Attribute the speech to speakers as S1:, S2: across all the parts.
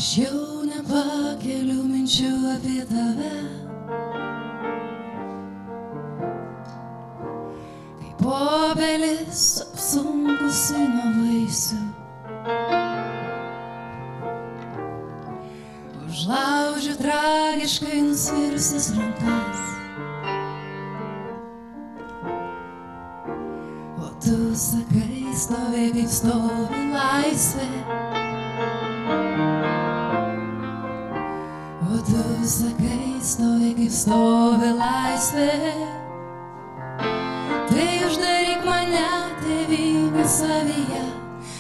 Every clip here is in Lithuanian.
S1: Aš jau nepakeliu minčių apie tave, kaip obelis apsunkusi nuo vaisių. Užlaužiu tragiškai nusvirusias rankas, o tu sakai, stovi kaip stovi laisvė. O tu sakai, stovi kaip stovi laisvė. Tai uždaryk mane, tėvynę savyje,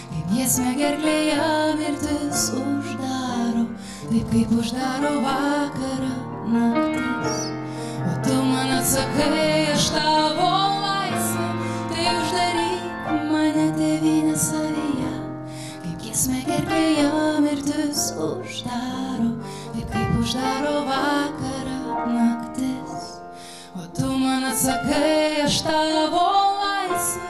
S1: kaip giesmę gerklėje mirtis uždaro, taip kaip uždaro vakarą naktis. O tu man atsakai, aš tavo laisvė, tai uždaryk mane, tėvynę savyje, kaip giesmę gerklėje mirtis uždaro, taip kaip uždaro vakarą naktis. O tu man atsakai, aš tavo laisvė.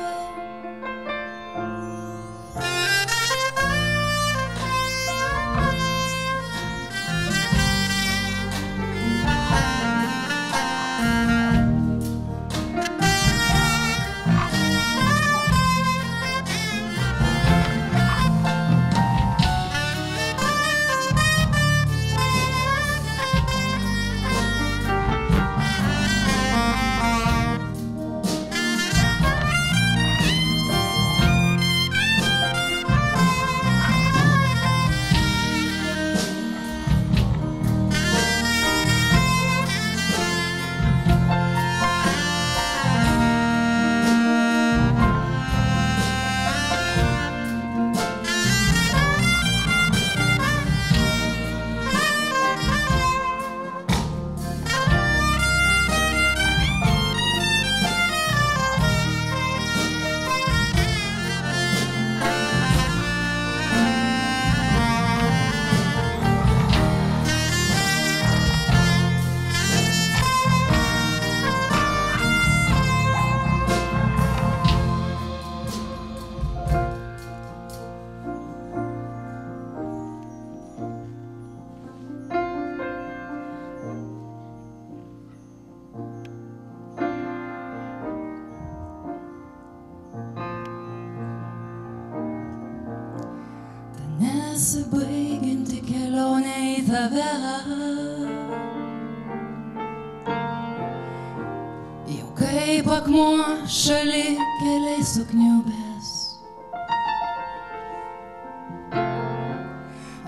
S1: Nesibaigianti kelionė į tave, jau kaip akmuo šalikeliai sukniubęs.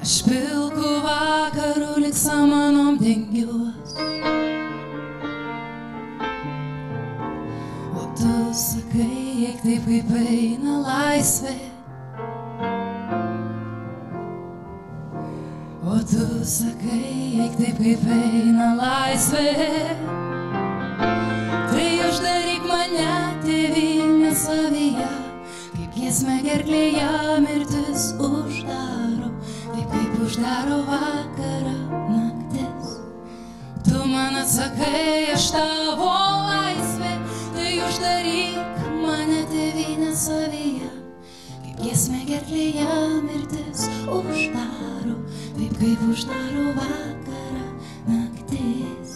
S1: Aš pilku vakaru lyg samanom dengiuos, o tu sakai, eik taip kaip eina laisvė. O tu sakai, eik taip kaip eina laisvė. Tai uždaryk mane, tėvynę savyje, kaip giesmę gerklėje mirtis uždaro, taip kaip uždaro vakarą naktis. Tu man atsakai, aš tavo laisvė, tai uždaryk mane, tėvynę savyje, kaip giesmę gerklėje mirtis uždaro, taip kaip uždaro vakarą naktis.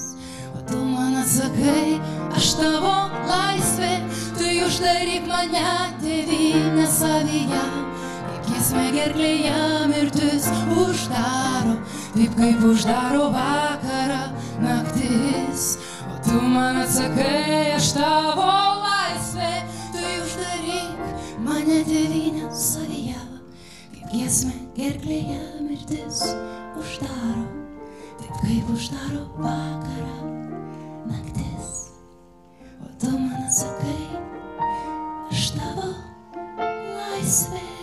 S1: O tu man atsakai, aš tavo laisvė, tai uždaryk mane, tėvynę savyje, kaip giesmę gerklėje mirtis uždaro, taip kaip uždaro vakarą naktis. O tu man atsakai, aš tavo laisvė, tai uždaryk mane, tėvynę savyje, kaip giesmę gerklėje mirtis uždaro, taip kaip uždaro vakarą naktis. O tu man atsakai, aš tavo laisvė.